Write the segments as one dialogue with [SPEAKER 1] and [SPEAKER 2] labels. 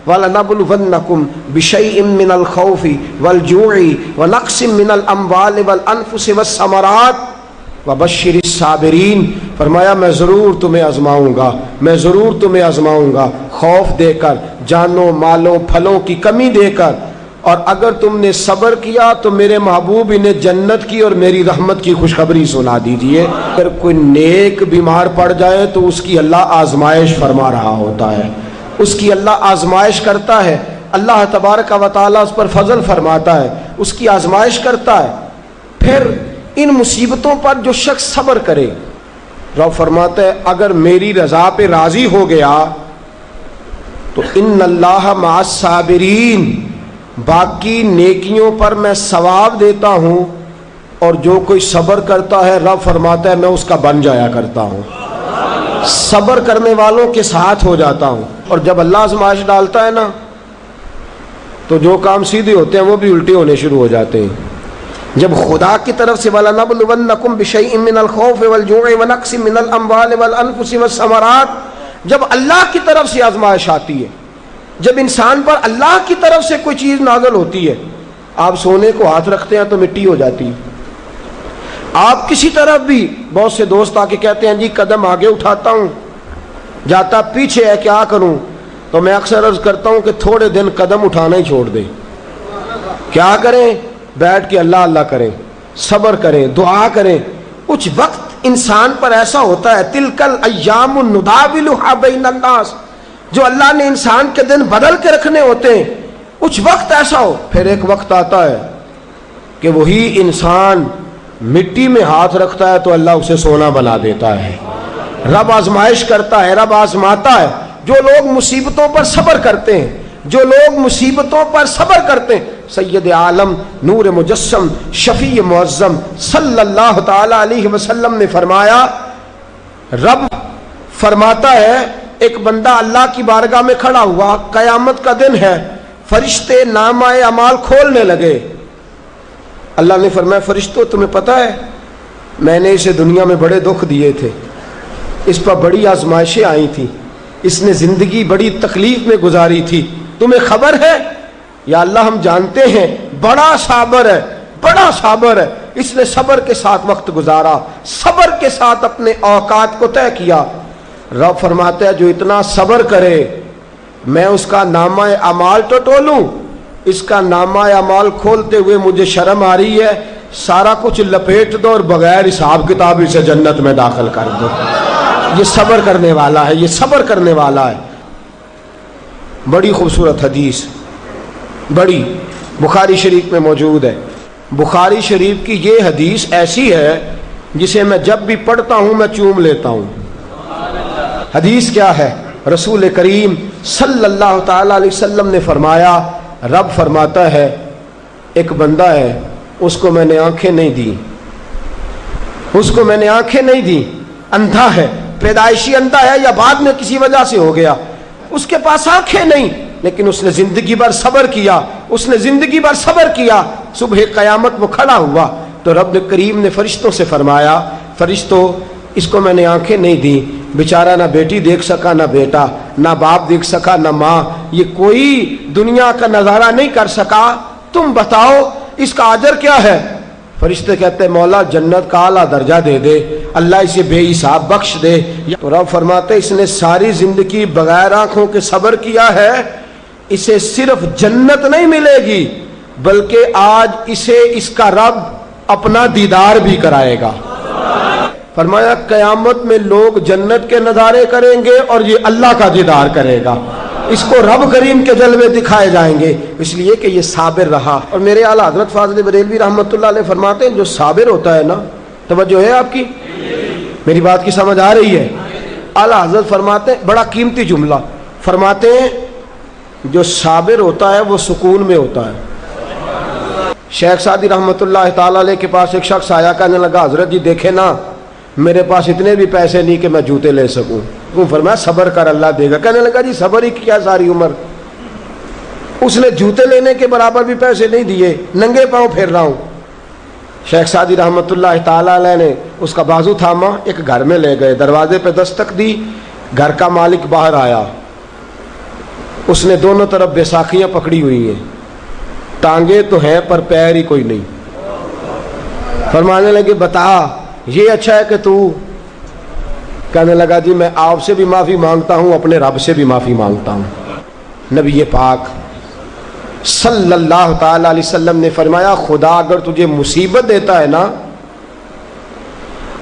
[SPEAKER 1] وَلَنَبْلُوَنَّكُمْ بِشَيْءٍ مِّنَ الْخَوْفِ وَالْجُوعِ وَنَقْصٍ مِّنَ الْأَمْوَالِ وَالْأَنفُسِ وَالثَّمَرَاتِ وَبَشِّرِ الصَّابِرِينَ۔ فرمایا میں ضرور تمہیں آزماؤں گا، میں ضرور تمہیں آزماؤں گا، خوف دے کر، جانوں مالوں پھلوں کی کمی دے کر، اور اگر تم نے صبر کیا تو میرے محبوب انہیں جنت کی اور میری رحمت کی خوشخبری سنا دیجئے۔ اگر کوئی نیک بیمار پڑ جائے تو اس کی اللہ آزمائش فرما رہا ہوتا ہے، اس کی اللہ آزمائش کرتا ہے، اللہ تبارک و تعالیٰ اس پر فضل فرماتا ہے، اس کی آزمائش کرتا ہے۔ پھر ان مصیبتوں پر جو شخص صبر کرے، رب فرماتا ہے اگر میری رضا پہ راضی ہو گیا تو ان اللہ مع الصابرین، باقی نیکیوں پر میں ثواب دیتا ہوں، اور جو کوئی صبر کرتا ہے رب فرماتا ہے میں اس کا بن جایا کرتا ہوں، صبر کرنے والوں کے ساتھ ہو جاتا ہوں۔ اور جب اللہ آزمائش ڈالتا ہے نا تو جو کام سیدھے ہوتے ہیں وہ بھی الٹے ہونے شروع ہو جاتے ہیں۔ جب خدا کی طرف سے وَلَنَبْلُوَنَّكُمْ بِشَيْءٍ مِّنَ الْخَوْفِ وَالْجُوعِ وَنَقْصٍ مِّنَ الْأَمْوَالِ وَالْأَنفُسِ وَالثَّمَرَاتِ، جب اللہ کی طرف سے آزمائش آتی ہے، جب انسان پر اللہ کی طرف سے کوئی چیز نازل ہوتی ہے، آپ سونے کو ہاتھ رکھتے ہیں تو مٹی ہو جاتی ہے، آپ کسی طرف بھی، بہت سے دوست آ کے کہتے ہیں جی قدم آگے اٹھاتا ہوں جاتا پیچھے ہے، کیا کروں؟ تو میں اکثر عرض کرتا ہوں کہ تھوڑے دن قدم اٹھانا ہی چھوڑ دیں۔ کیا کریں؟ بیٹھ کے اللہ اللہ کریں، صبر کریں، دعا کریں۔ کچھ وقت انسان پر ایسا ہوتا ہے، تلک الایام نداولها بین الناس، جو اللہ نے انسان کے دن بدل کے رکھنے ہوتے ہیں، کچھ وقت ایسا ہو، پھر ایک وقت آتا ہے کہ وہی انسان مٹی میں ہاتھ رکھتا ہے تو اللہ اسے سونا بنا دیتا ہے۔ رب آزمائش کرتا ہے، رب آزماتا ہے۔ جو لوگ مصیبتوں پر صبر کرتے ہیں، جو لوگ مصیبتوں پر صبر کرتے ہیں، سید عالم نور مجسم شفیع معظم صلی اللہ تعالی علیہ وسلم نے فرمایا، رب فرماتا ہے ایک بندہ اللہ کی بارگاہ میں کھڑا ہوا، قیامت کا دن ہے، فرشتے نامہ اعمال کھولنے لگے۔ اللہ نے فرمایا فرشتوں تمہیں پتہ ہے میں نے اسے دنیا میں بڑے دکھ دیے تھے، اس پر بڑی آزمائشیں آئی تھیں، اس نے زندگی بڑی تکلیف میں گزاری تھی، تمہیں خبر ہے؟ یا اللہ ہم جانتے ہیں، بڑا صابر ہے، بڑا صابر ہے، اس نے صبر کے ساتھ وقت گزارا، صبر کے ساتھ اپنے اوقات کو طے کیا۔ رب فرماتا ہے جو اتنا صبر کرے میں اس کا نامہ اعمال تو ٹولوں، اس کا نامہ اعمال کھولتے ہوئے مجھے شرم آ رہی ہے، سارا کچھ لپیٹ دو اور بغیر حساب کتاب اسے جنت میں داخل کر دو۔ یہ صبر کرنے والا ہے، یہ صبر کرنے والا ہے۔ بڑی خوبصورت حدیث، بڑی، بخاری شریف میں موجود ہے۔ بخاری شریف کی یہ حدیث ایسی ہے جسے میں جب بھی پڑھتا ہوں میں چوم لیتا ہوں۔ حدیث کیا ہے؟ رسول کریم صلی اللہ تعالی علیہ وسلم نے فرمایا، رب فرماتا ہے ایک بندہ ہے، اس کو میں نے آنکھیں نہیں دی، اس کو میں نے آنکھیں نہیں دی، اندھا ہے، پیدائشی اندھا ہے یا بعد میں کسی وجہ سے ہو گیا، اس کے پاس آنکھیں نہیں، لیکن اس نے زندگی بھر صبر کیا، اس نے زندگی بھر صبر کیا۔ صبح قیامت وہ کھڑا ہوا تو رب کریم نے فرشتوں سے فرمایا، فرشتوں اس کو میں نے آنکھیں نہیں دی، بیچارہ نہ بیٹی دیکھ سکا نہ بیٹا، نہ باپ دیکھ سکا نہ ماں، یہ کوئی دنیا کا نظارہ نہیں کر سکا، تم بتاؤ اس کا اجر کیا ہے؟ فرشتے کہتے ہیں مولا جنت کا اعلیٰ درجہ دے دے، اللہ اسے بے حساب بخش دے۔ تو رب فرماتے اس نے ساری زندگی بغیر آنکھوں کے صبر کیا ہے، اسے صرف جنت نہیں ملے گی بلکہ آج اسے اس کا رب اپنا دیدار بھی کرائے گا۔ فرمایا قیامت میں لوگ جنت کے نظارے کریں گے اور یہ اللہ کا دیدار کرے گا، اس کو رب کریم کے جلوے دکھائے جائیں گے، اس لیے کہ یہ صابر رہا۔ اور میرے اعلیٰ حضرت فاضل بریلوی رحمۃ اللہ علیہ فرماتے ہیں جو صابر ہوتا ہے نا، توجہ ہے آپ کی، میری بات کی سمجھ آ رہی ہے؟ اعلیٰ حضرت فرماتے ہیں بڑا قیمتی جملہ، فرماتے ہیں جو صابر ہوتا ہے وہ سکون میں ہوتا ہے۔ شیخ سعدی رحمۃ اللہ تعالی علیہ کے پاس ایک شخص آیا، کہنے لگا حضرت جی دیکھیں نا میرے پاس اتنے بھی پیسے نہیں کہ میں جوتے لے سکوں، فرمایا صبر کر اللہ دے گا۔ کہنے لگا جی صبر ہی کیا ساری عمر، اس نے جوتے لینے کے برابر بھی پیسے نہیں دیے، ننگے پاؤں پھر رہا ہوں۔ شیخ سعدی رحمۃ اللہ تعالی علیہ نے اس کا بازو تھاما، ایک گھر میں لے گئے، دروازے پہ دستک دی، گھر کا مالک باہر آیا، اس نے دونوں طرف بیساکھیاں پکڑی ہوئی ہیں، ٹانگیں تو ہیں پر پیر ہی کوئی نہیں۔ فرمانے لگے بتا یہ اچھا ہے کہ تو؟ کہنے لگا جی میں آپ سے بھی معافی مانگتا ہوں، اپنے رب سے بھی معافی مانگتا ہوں۔ نبی پاک صلی اللہ تعالی علیہ وسلم نے فرمایا خدا اگر تجھے مصیبت دیتا ہے نا،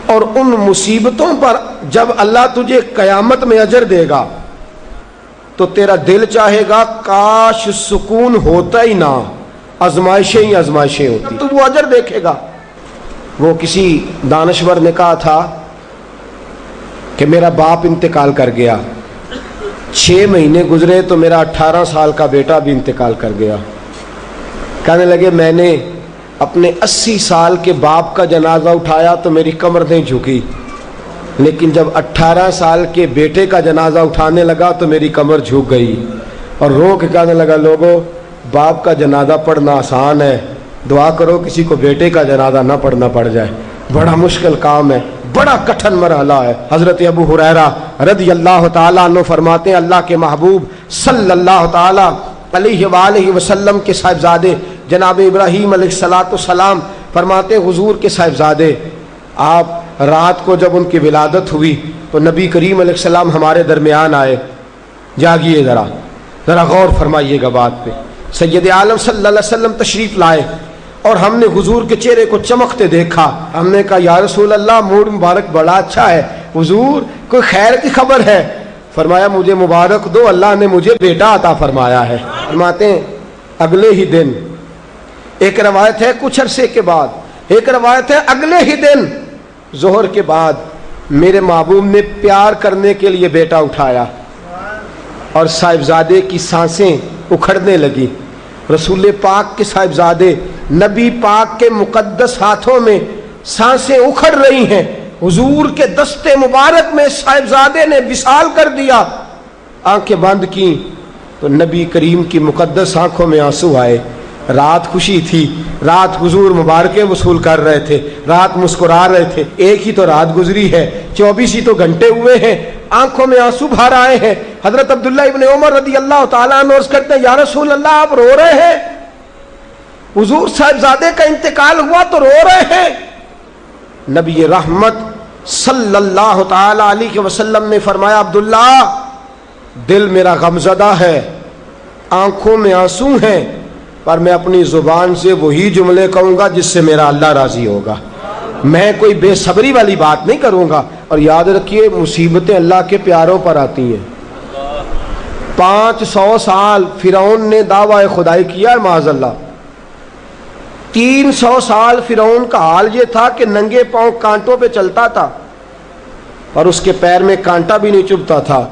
[SPEAKER 1] اور ان مصیبتوں پر جب اللہ تجھے قیامت میں اجر دے گا تو تیرا دل چاہے گا کاش سکون ہوتا ہی نہ، آزمائشیں ہی آزمائشیں ہوتی، تو وہ اجر دیکھے گا۔ وہ کسی دانشور نے کہا تھا کہ میرا باپ انتقال کر گیا، 6 مہینے گزرے تو میرا 18 سال کا بیٹا بھی انتقال کر گیا۔ کہنے لگے میں نے اپنے 80 سال کے باپ کا جنازہ اٹھایا تو میری کمر نہیں جھکی، لیکن جب 18 سال کے بیٹے کا جنازہ اٹھانے لگا تو میری کمر جھک گئی، اور رو کے کہنے لگا لوگوں باپ کا جنازہ پڑھنا آسان ہے، دعا کرو کسی کو بیٹے کا جنازہ نہ پڑھنا پڑ جائے، بڑا مشکل کام ہے، بڑا کٹھن مرحلہ ہے۔ حضرت ابو ہریرہ رضی اللہ تعالیٰ عنہ فرماتے ہیں اللہ کے محبوب صلی اللہ تعالیٰ علیہ وآلہ وسلم کے صاحبزادے جناب ابراہیم علیہ السلام فرماتے ہیں حضور کے صاحبزادے آپ رات کو جب ان کی ولادت ہوئی تو نبی کریم علیہ السلام ہمارے درمیان آئے۔ جاگیے ذرا غور فرمائیے گا بات پہ۔ سید عالم صلی اللہ علیہ وسلم تشریف لائے اور ہم نے حضور کے چہرے کو چمکتے دیکھا۔ ہم نے کہا یا رسول اللہ موڈ مبارک بڑا اچھا ہے، حضور کوئی خیر کی خبر ہے؟ فرمایا مجھے مبارک دو، اللہ نے مجھے بیٹا عطا فرمایا ہے۔ فرماتے ہیں اگلے ہی دن، ایک روایت ہے کچھ عرصے کے بعد، ایک روایت ہے اگلے ہی دن ظہر کے بعد میرے محبوب نے پیار کرنے کے لیے بیٹا اٹھایا اور صاحبزادے کی سانسیں اکھڑنے لگی۔ رسول پاک کے صاحبزادے نبی پاک کے مقدس ہاتھوں میں سانسیں اکھڑ رہی ہیں، حضور کے دستے مبارک میں صاحبزادے نے وصال کر دیا۔ آنکھیں بند کی تو نبی کریم کی مقدس آنکھوں میں آنسو آئے۔ رات خوشی تھی، رات حضور مبارکیں وصول کر رہے تھے، رات مسکرا رہے تھے، ایک ہی تو رات گزری ہے، 24 ہی تو گھنٹے ہوئے ہیں، آنکھوں میں آنسو بھر آئے ہیں۔ حضرت عبداللہ ابن عمر رضی اللہ تعالیٰ عنہ عرض کرتے ہیں یا رسول اللہ آپ رو رہے ہیں؟ حضور صاحبزادے کا انتقال ہوا تو رو رہے ہیں؟ نبی رحمت صلی اللہ تعالی علیہ وسلم نے فرمایا عبداللہ دل میرا غمزدہ ہے، آنکھوں میں آنسو ہیں، پر میں اپنی زبان سے وہی جملے کہوں گا جس سے میرا اللہ راضی ہوگا، میں کوئی بے صبری والی بات نہیں کروں گا۔ اور یاد رکھیے مصیبتیں اللہ کے پیاروں پر آتی ہیں۔ 500 سال فرعون نے دعویٰ خدائی کیا ہے معاذ اللہ، 300 سال فرعون کا حال یہ تھا کہ ننگے پاؤں کانٹوں پہ چلتا تھا اور اس کے پیر میں کانٹا بھی نہیں چبھتا تھا۔